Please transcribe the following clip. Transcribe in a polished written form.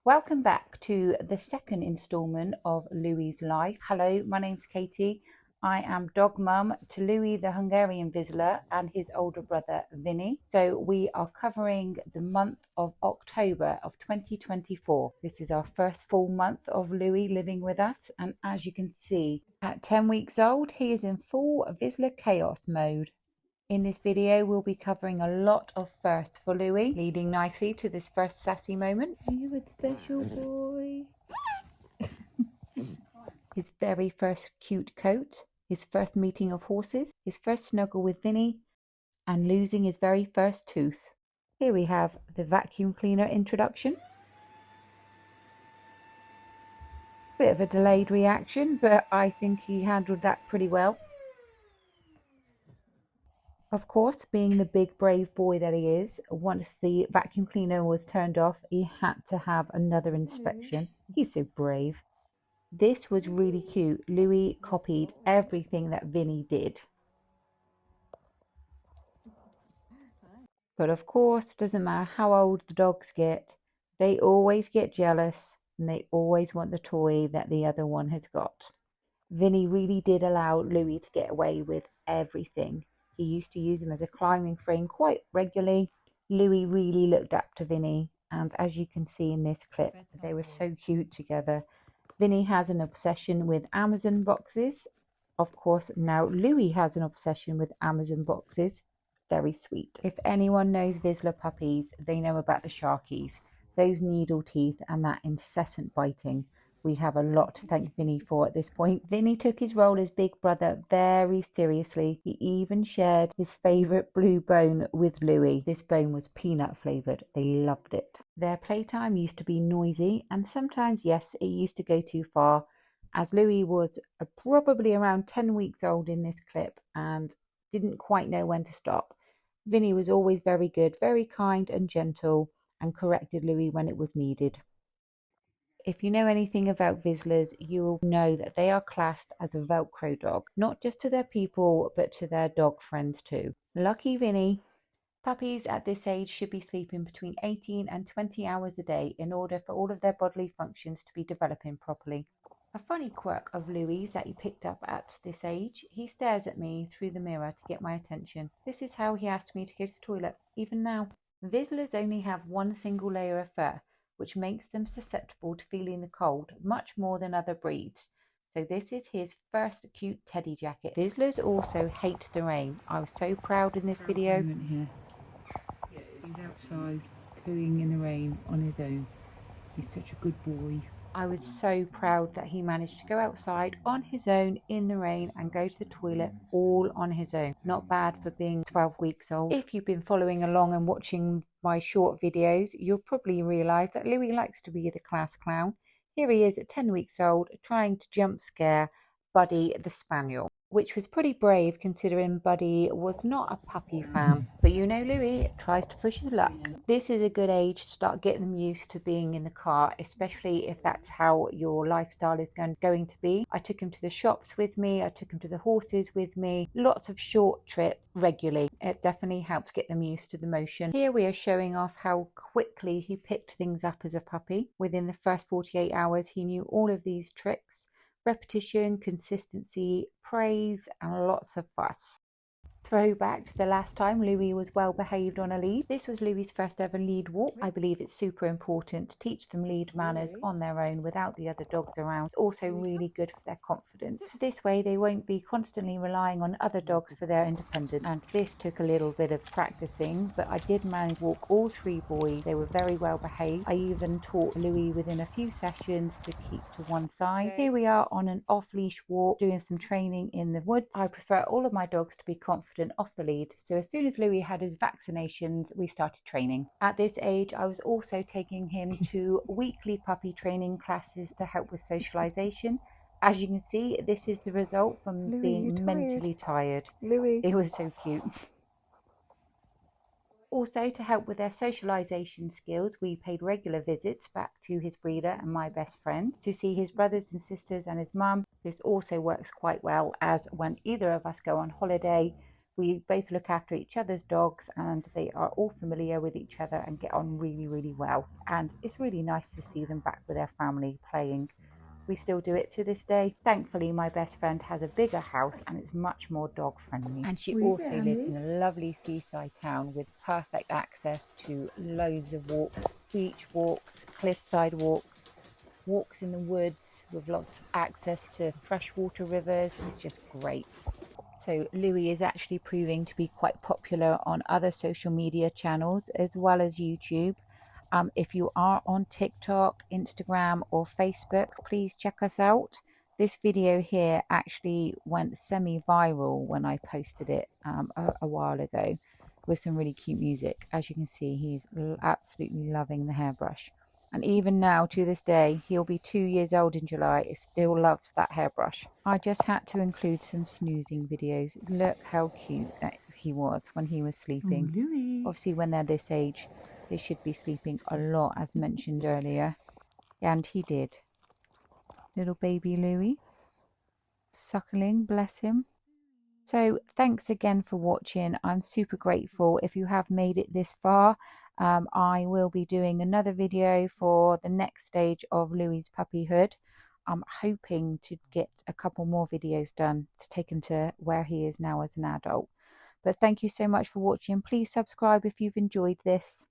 Welcome back to the second instalment of Louis's life. Hello, my name's Katie. I am dog mum to Louis the Hungarian Vizsla and his older brother Vinnie. So we are covering the month of October of 2024. This is our first full month of Louis living with us, and as you can see, at 10 weeks old he is in full Vizsla chaos mode. In this video, we'll be covering a lot of firsts for Louis, leading nicely to this first sassy moment. Are you a special boy? His very first cute coat, his first meeting of horses, his first snuggle with Vinnie, and losing his very first tooth. Here we have the vacuum cleaner introduction. Bit of a delayed reaction, but I think he handled that pretty well. Of course, being the big brave boy that he is, once the vacuum cleaner was turned off, he had to have another inspection. He's so brave. This was really cute. Louis copied everything that Vinnie did. But of course, doesn't matter how old the dogs get, they always get jealous and they always want the toy that the other one has got. Vinnie really did allow Louis to get away with everything. He used to use him as a climbing frame quite regularly. Louis really looked up to Vinnie, and as you can see in this clip, they were so cute together. Vinnie has an obsession with Amazon boxes. Of course, now Louis has an obsession with Amazon boxes. Very sweet. If anyone knows Vizsla puppies, they know about the Sharkies. Those needle teeth and that incessant biting. We have a lot to thank Vinnie for at this point. Vinnie took his role as big brother very seriously. He even shared his favourite blue bone with Louis. This bone was peanut flavoured. They loved it. Their playtime used to be noisy, and sometimes, yes, it used to go too far, as Louis was probably around 10 weeks old in this clip and didn't quite know when to stop. Vinnie was always very good, very kind and gentle, and corrected Louis when it was needed. If you know anything about Vizslas, you will know that they are classed as a Velcro dog, not just to their people, but to their dog friends too. Lucky Vinnie. Puppies at this age should be sleeping between 18 and 20 hours a day in order for all of their bodily functions to be developing properly. A funny quirk of Louis that he picked up at this age, he stares at me through the mirror to get my attention. This is how he asks me to go to the toilet, even now. Vizslas only have one single layer of fur, which makes them susceptible to feeling the cold much more than other breeds. So this is his first cute teddy jacket. Vizslas also hate the rain. I was so proud in this video. He's outside cooing in the rain on his own. He's such a good boy. I was so proud that he managed to go outside on his own in the rain and go to the toilet all on his own. Not bad for being 12 weeks old. If you've been following along and watching my short videos, you'll probably realise that Louis likes to be the class clown. Here he is at 10 weeks old trying to jump scare Buddy the Spaniel, which was pretty brave considering Buddy was not a puppy fan. But you know Louis tries to push his luck. This is a good age to start getting them used to being in the car, especially if that's how your lifestyle is going to be. I took him to the shops with me, I took him to the horses with me, lots of short trips regularly. It definitely helps get them used to the motion. Here we are showing off how quickly he picked things up as a puppy. Within the first 48 hours he knew all of these tricks. Repetition, consistency, praise, and lots of fuss. Throwback to the last time Louis was well behaved on a lead. This was Louis's first ever lead walk. I believe it's super important to teach them lead manners on their own without the other dogs around. It's also really good for their confidence. This way they won't be constantly relying on other dogs for their independence. And this took a little bit of practicing, but I did manage to walk all three boys. They were very well behaved. I even taught Louis within a few sessions to keep to one side. Here we are on an off-leash walk doing some training in the woods. I prefer all of my dogs to be confident off the lead, so as soon as Louis had his vaccinations we started training. At this age I was also taking him to weekly puppy training classes to help with socialization. As you can see, this is the result from Louis, being mentally tired. Louis. It was so cute. Also, to help with their socialization skills, we paid regular visits back to his breeder and my best friend to see his brothers and sisters and his mum. This also works quite well, as when either of us go on holiday, we both look after each other's dogs, and they are all familiar with each other and get on really, really well. And it's really nice to see them back with their family playing. We still do it to this day. Thankfully, my best friend has a bigger house and it's much more dog friendly. And she also lives in a lovely seaside town with perfect access to loads of walks, beach walks, cliffside walks, walks in the woods with lots of access to freshwater rivers. It's just great. So Louis is actually proving to be quite popular on other social media channels as well as YouTube. If you are on TikTok, Instagram, or Facebook, please check us out. This video here actually went semi-viral when I posted it a while ago with some really cute music. As you can see, he's absolutely loving the hairbrush. And even now, to this day, he'll be 2 years old in July, he still loves that hairbrush. I just had to include some snoozing videos. Look how cute that he was when he was sleeping. Oh, obviously, when they're this age, they should be sleeping a lot, as mentioned earlier. And he did. Little baby Louis, suckling, bless him. So thanks again for watching. I'm super grateful if you have made it this far. I will be doing another video for the next stage of Louis's puppyhood. I'm hoping to get a couple more videos done to take him to where he is now as an adult. But thank you so much for watching. Please subscribe if you've enjoyed this.